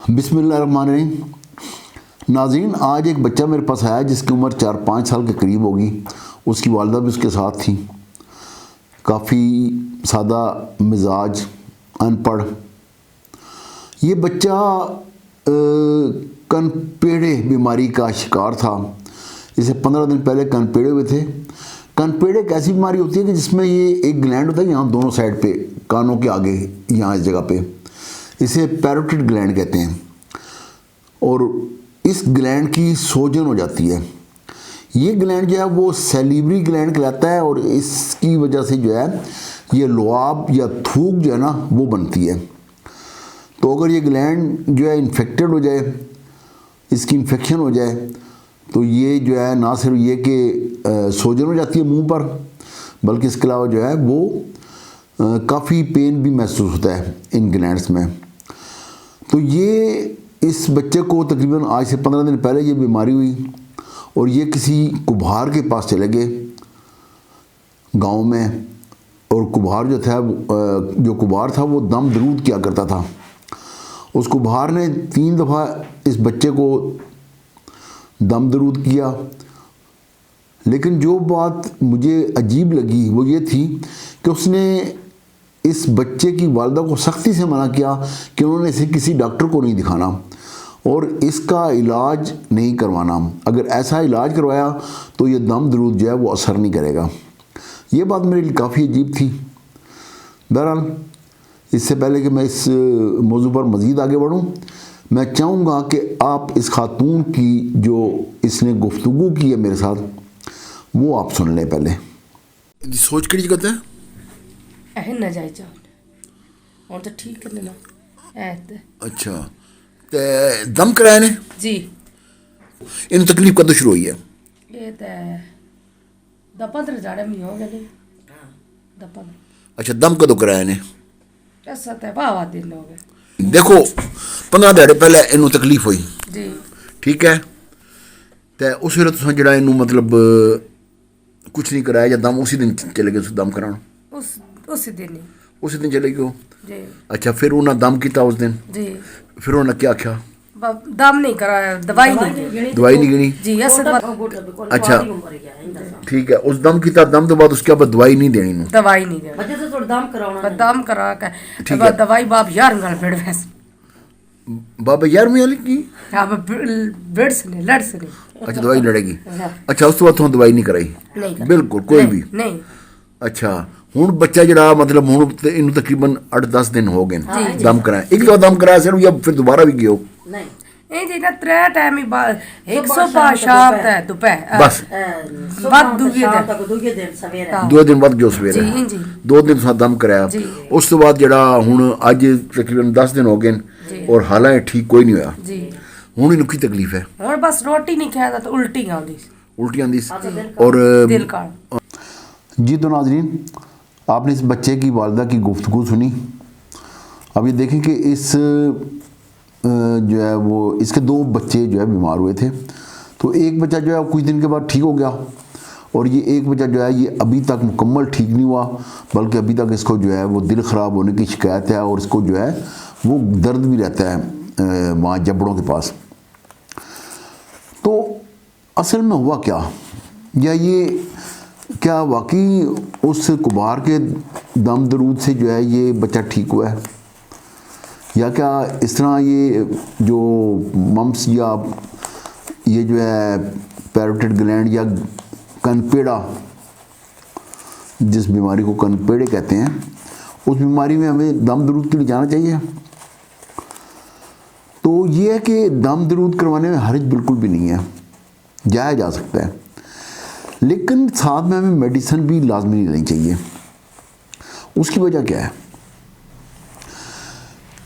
बिस्मिल्लाहिर्रहमानिर्रहीम। नाज़रीन, आज एक बच्चा मेरे पास आया जिसकी उम्र 4-5 साल के करीब होगी। उसकी वालिदा भी उसके साथ थी। काफ़ी सादा मिजाज, अनपढ़। ये बच्चा कनपेड़े बीमारी का शिकार था। इसे 15 दिन पहले कनपेड़े हुए थे। कनपेड़े एक ऐसी बीमारी होती है कि जिसमें ये एक ग्लैंड होता है यहाँ दोनों साइड पे, कानों के आगे, यहाँ इस जगह पे। इसे पैरोटिड ग्लैंड कहते हैं और इस ग्लैंड की सोजन हो जाती है। ये ग्लैंड जो है वो सैलिवरी ग्लैंड कहलाता है और इसकी वजह से जो है ये लुआब या थूक जो है ना वो बनती है। तो अगर ये ग्लैंड जो है इन्फेक्टेड हो जाए, इसकी इन्फेक्शन हो जाए, तो ये जो है ना सिर्फ ये कि सोजन हो जाती है मुंह पर, बल्कि इसके अलावा जो है वो काफ़ी पेन भी महसूस होता है इन ग्लैंड्स में। तो ये इस बच्चे को तकरीबन आज से 15 दिन पहले ये बीमारी हुई और ये किसी कुम्हार के पास चले गए गांव में। और कुम्हार जो कुम्हार था वो दम दरूद किया करता था। उस कुम्हार ने 3 दफ़ा इस बच्चे को दम दरूद किया। लेकिन जो बात मुझे अजीब लगी वो ये थी कि उसने इस बच्चे की वालिदा को सख्ती से मना किया कि उन्होंने इसे किसी डॉक्टर को नहीं दिखाना और इसका इलाज नहीं करवाना। अगर ऐसा इलाज करवाया तो ये दम दरूद जो है वो असर नहीं करेगा। ये बात मेरे लिए काफ़ी अजीब थी। बहरहाल, इससे पहले कि मैं इस मौजू पर मज़ीद आगे बढ़ूँ, मैं चाहूँगा कि आप इस खातून की जो इसने गुफ्तगू की है मेरे साथ, वो आप सुन लें पहले। सोच के जगत है ना जाए और तो ठीक है ना। अच्छा, ते दम कराया ने जी। इन तकलीफ कदों शुरू हुई है? ये तो 15 जाड़े में हो गए। अच्छा, दम कदों कराया ने? ऐसा तो बावा दिन हो गए। देखो, 15 दिहाड़े पहले इनू तकलीफ हुई जी, ठीक है। तो उस वेले तुसां जेड़ा इनू मतलब कुछ नहीं कराया या दम उसी दिन चले गए? दम कराना उसी दिन ही उसी दिन चले गए जी। अच्छा, फिर उन्हें दम किया उस दिन जी। फिर उन्हें क्या आख्या? दम नहीं कराया, दवाई नहीं गिनी जी। अच्छा ठीक है, उस दम किया, दम तो बाद उसके बाद दवाई नहीं देनी नू? दवाई नहीं देनी, दम करा के दवाई बाप यार गल बेड़ वैस बाबा 11वीं वाली की अब बेड़ से नहीं लड़ से नहीं। अच्छा, दवाई लड़ेगी। अच्छा, उस तो बाद तुम दवाई नहीं कराई? बिल्कुल कोई भी नहीं। अच्छा, हुण बच्चा जड़ा मतलब हुण इनू तकरीबन 8-10 दिन हो गए दम कराया। एक दफा दम कराया सिर्फ या फिर दोबारा भी गयो? नहीं जी ना, 3 टाइम ही 105 शाम तक दोपहर बस बाद दो दिन बाद गयो सवेरे। 2 दिन तुसा दम कराया। उस तो बाद जड़ा हुण अज तकरीबन 10 दिन हो गए और हालांकि ठीक कोई नहीं होया जी। हुण इनू की तकलीफ है? हुण बस रोटी नहीं खाया तो उल्टी आंदी और दिल का जी। तो नाज़रीन, आपने इस बच्चे की वालिदा की गुफ्तगू सुनी। अब ये देखें कि इस जो है वो इसके 2 बच्चे जो है बीमार हुए थे। तो एक बच्चा जो है कुछ दिन के बाद ठीक हो गया और ये एक बच्चा जो है ये अभी तक मुकम्मल ठीक नहीं हुआ, बल्कि अभी तक इसको जो है वो दिल ख़राब होने की शिकायत है और इसको जो है वो दर्द भी रहता है वहाँ जबड़ों के पास। तो असल में हुआ क्या, या ये क्या वाकई उस कुम्हार के दम दरूद से जो है ये बच्चा ठीक हुआ है, या क्या इस तरह ये जो मम्स या ये जो है पैरोटिड ग्लैंड या कनपेड़ा, जिस बीमारी को कनपेड़े कहते हैं, उस बीमारी में हमें दम दरूद के लिए जाना चाहिए? तो ये है कि दम दरूद करवाने में हर्ज बिल्कुल भी नहीं है, जाया जा सकता है, लेकिन साथ में हमें मेडिसिन भी लाजमी नहीं लेनी चाहिए। उसकी वजह क्या है?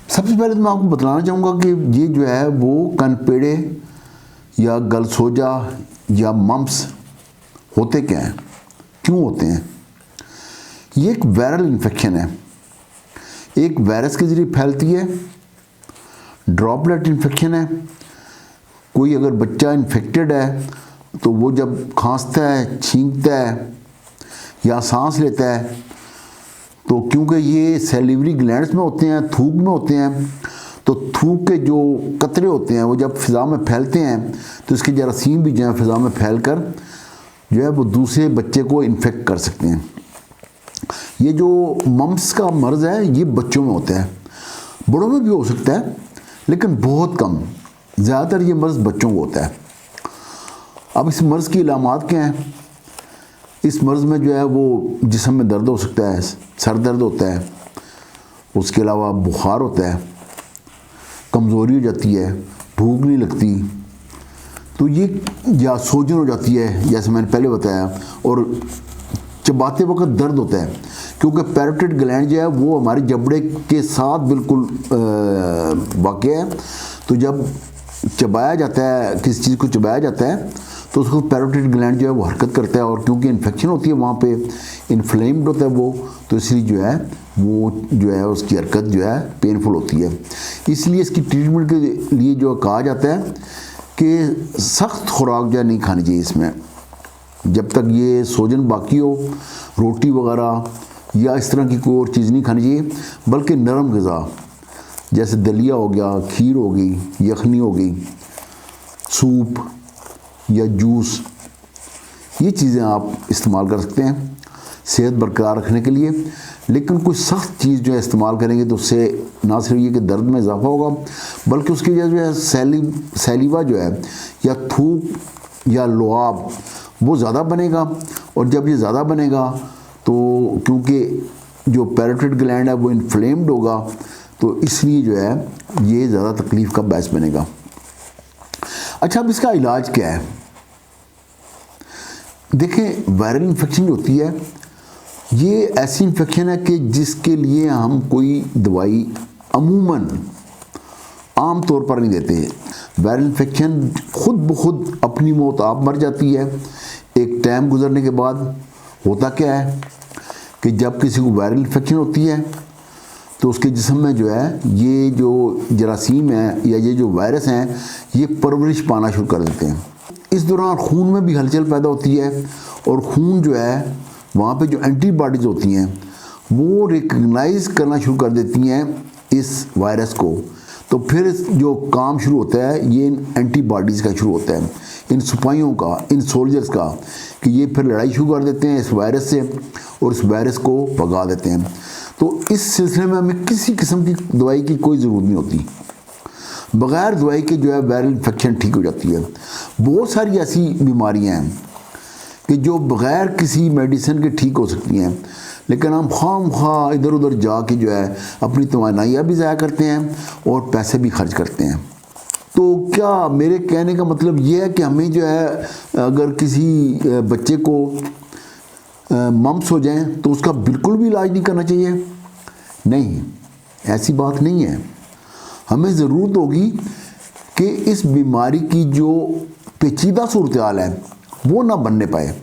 सबसे पहले तो मैं आपको बतलाना चाहूँगा कि ये जो है वो कनपेड़े या गलसोजा या मम्स होते क्या हैं, क्यों होते हैं? ये एक वायरल इन्फेक्शन है, एक वायरस के ज़रिए फैलती है, ड्रॉपलेट इन्फेक्शन है। कोई अगर बच्चा इन्फेक्टेड है तो वो जब खांसता है, छींकता है या सांस लेता है, तो क्योंकि ये सैलिवरी ग्लैंड्स में होते हैं, थूक में होते हैं, तो थूक के जो कतरे होते हैं वो जब फिज़ा में फैलते हैं तो इसके जरासीम भी जो है फिज़ा में फैल कर जो है वो दूसरे बच्चे को इन्फेक्ट कर सकते हैं। ये जो मम्स का मर्ज़ है ये बच्चों में होता है, बड़ों में भी हो सकता है लेकिन बहुत कम, ज़्यादातर ये मर्ज़ बच्चों को होता है। अब इस मर्ज़ की अलामात क्या हैं? इस मर्ज़ में जो है वो जिस्म में दर्द हो सकता है, सर दर्द होता है, उसके अलावा बुखार होता है, कमज़ोरी हो जाती है, भूख नहीं लगती, तो ये या सूजन हो जाती है जैसे मैंने पहले बताया, और चबाते वक्त दर्द होता है क्योंकि पैरोटिड ग्लैंड जो है वो हमारे जबड़े के साथ बिल्कुल वाक़या है। तो जब चबाया जाता है, किसी चीज़ को चबाया जाता है तो उसको पैरोटिड ग्लैंड जो है वो हरकत करता है, और क्योंकि इन्फेक्शन होती है वहाँ पे, इन्फ्लेम्ड होता है वो, तो इसलिए जो है वो जो है उसकी हरकत जो है पेनफुल होती है। इसलिए इसकी ट्रीटमेंट के लिए जो कहा जाता है कि सख्त खुराक जो है नहीं खानी चाहिए इसमें, जब तक ये सोजन बाकी हो, रोटी वगैरह या इस तरह की कोई और चीज़ नहीं खानी चाहिए, बल्कि नरम ग़िज़ा जैसे दलिया हो गया, खीर हो गई, यखनी हो गई, सूप या जूस, ये चीज़ें आप इस्तेमाल कर सकते हैं सेहत बरकरार रखने के लिए। लेकिन कोई सख्त चीज़ जो है इस्तेमाल करेंगे तो उससे ना सिर्फ ये कि दर्द में इजाफा होगा, बल्कि उसकी वजह जो है सैलिवा जो है या थूक या लुआब वो ज़्यादा बनेगा, और जब ये ज़्यादा बनेगा तो क्योंकि जो पैरोटिड ग्लैंड है वो इन्फ्लेम्ड होगा, तो इसलिए जो है ये ज़्यादा तकलीफ़ का बायस बनेगा। अच्छा, अब इसका इलाज क्या है? देखें, वायरल इन्फेक्शन जो होती है ये ऐसी इन्फेक्शन है कि जिसके लिए हम कोई दवाई अमूमन आम तौर पर नहीं देते। वायरल इन्फेक्शन खुद ब खुद अपनी मौत आप मर जाती है एक टाइम गुजरने के बाद। होता क्या है कि जब किसी को वायरल इन्फेक्शन होती है तो उसके जिस्म में जो है ये जो जरासीम है या ये जो वायरस हैं ये परवरिश पाना शुरू कर देते हैं। इस दौरान खून में भी हलचल पैदा होती है, और खून जो है वहाँ पे जो एंटीबॉडीज़ होती हैं वो रिकग्नाइज करना शुरू कर देती हैं इस वायरस को। तो फिर जो काम शुरू होता है ये इन एंटीबॉडीज़ का शुरू होता है, इन सिपाहियों का, इन सोल्जर्स का, कि ये फिर लड़ाई शुरू कर देते हैं इस वायरस से और इस वायरस को भगा देते हैं। तो इस सिलसिले में हमें किसी किस्म की दवाई की कोई ज़रूरत नहीं होती, बग़ैर दवाई के जो है वायरल इन्फेक्शन ठीक हो जाती है। बहुत सारी ऐसी बीमारियां हैं कि जो बग़ैर किसी मेडिसिन के ठीक हो सकती हैं, लेकिन हम खाम इधर उधर जाके जो है अपनी तवानाइयाँ भी ज़ाया करते हैं और पैसे भी खर्च करते हैं। तो क्या मेरे कहने का मतलब ये है कि हमें जो है अगर किसी बच्चे को मम्स हो जाए तो उसका बिल्कुल भी इलाज नहीं करना चाहिए? नहीं, ऐसी बात नहीं है। हमें ज़रूरत होगी कि इस बीमारी की जो पेचीदा सूरत हाल है वो ना बनने पाए।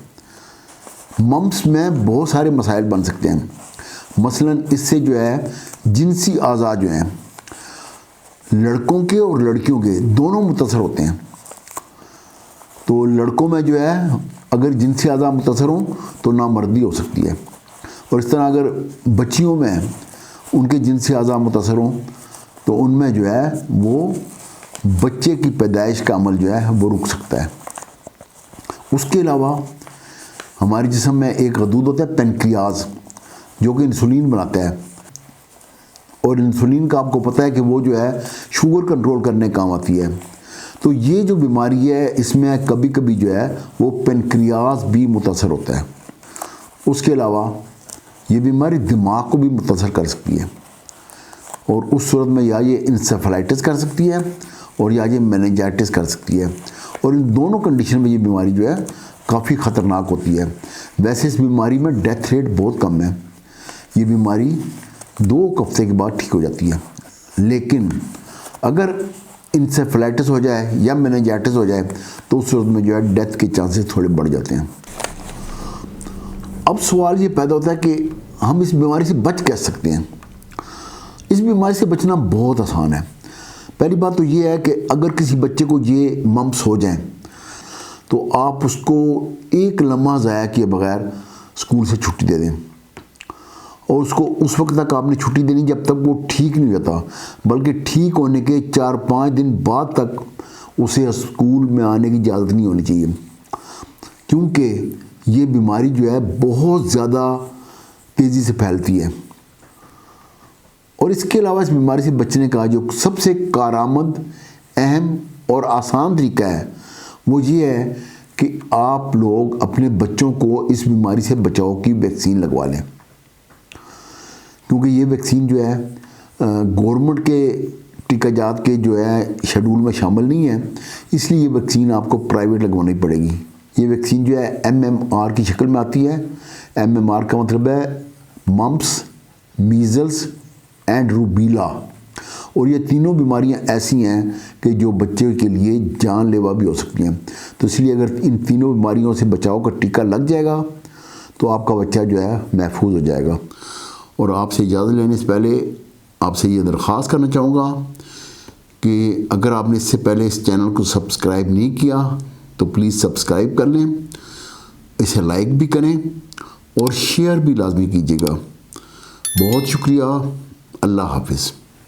मम्स में बहुत सारे मसाइल बन सकते हैं, मसलन इससे जो है जिनसी आज़ा जो हैं लड़कों के और लड़कियों के दोनों मुतासर होते हैं। तो लड़कों में जो है अगर जिनसी आज़ा मुतासर हों तो नामर्दी हो सकती है, और इस तरह अगर बच्चियों में उनके जिनसी आज़ा मुतासर हों तो उनमें जो है वो बच्चे की पैदाइश का अमल जो है वो रुक सकता है। उसके अलावा हमारे जिस्म में एक गदूद होता है पेनक्रियाज, जो कि इंसुलिन बनाता है, और इंसुलिन का आपको पता है कि वो जो है शुगर कंट्रोल करने काम आती है। तो ये जो बीमारी है इसमें कभी कभी जो है वो पेनक्रियाज भी मुतासर होता है। उसके अलावा ये बीमारी दिमाग को भी मुतासर कर सकती है, और उस सूरत में या ये इंसेफेलाइटिस कर सकती है और या ये मेनिंजाइटिस कर सकती है, और इन दोनों कंडीशन में ये बीमारी जो है काफ़ी ख़तरनाक होती है। वैसे इस बीमारी में डेथ रेट बहुत कम है, ये बीमारी 2 हफ्ते के बाद ठीक हो जाती है। लेकिन अगर इंसेफेलाइटिस हो जाए या मेनिंजाइटिस हो जाए तो उस सूरत में जो है डेथ के चांसेस थोड़े बढ़ जाते हैं। अब सवाल ये पैदा होता है कि हम इस बीमारी से बच कैसे सकते हैं। इस बीमारी से बचना बहुत आसान है। पहली बात तो ये है कि अगर किसी बच्चे को ये मम्स हो जाए तो आप उसको एक लम्हा ज़ाया किए बगैर स्कूल से छुट्टी दे दें, और उसको उस वक्त तक आपने छुट्टी देनी जब तक वो ठीक नहीं रहता, बल्कि ठीक होने के 4-5 दिन बाद तक उसे स्कूल में आने की इजाज़त नहीं होनी चाहिए, क्योंकि ये बीमारी जो है बहुत ज़्यादा तेज़ी से फैलती है। और इसके अलावा इस बीमारी से बचने का जो सबसे कारआमद, अहम और आसान तरीका है वो ये है कि आप लोग अपने बच्चों को इस बीमारी से बचाव की वैक्सीन लगवा लें, क्योंकि ये वैक्सीन जो है गवर्नमेंट के टीकाजात के जो है शेड्यूल में शामिल नहीं है, इसलिए ये वैक्सीन आपको प्राइवेट लगवानी पड़ेगी। ये वैक्सीन जो है MMR की शक्ल में आती है। MMR का मतलब है मम्प्स, मीज़ल्स एंड रूबीला, और ये तीनों बीमारियां ऐसी हैं कि जो बच्चे के लिए जानलेवा भी हो सकती हैं। तो इसलिए अगर इन तीनों बीमारियों से बचाव का टीका लग जाएगा तो आपका बच्चा जो है महफूज हो जाएगा। और आपसे इजाज़त लेने से पहले आपसे ये दरख्वास्त करना चाहूँगा कि अगर आपने इससे पहले इस चैनल को सब्सक्राइब नहीं किया तो प्लीज़ सब्सक्राइब कर लें, इसे लाइक भी करें और शेयर भी लाजमी कीजिएगा। बहुत शुक्रिया। अल्लाह हाफिज़।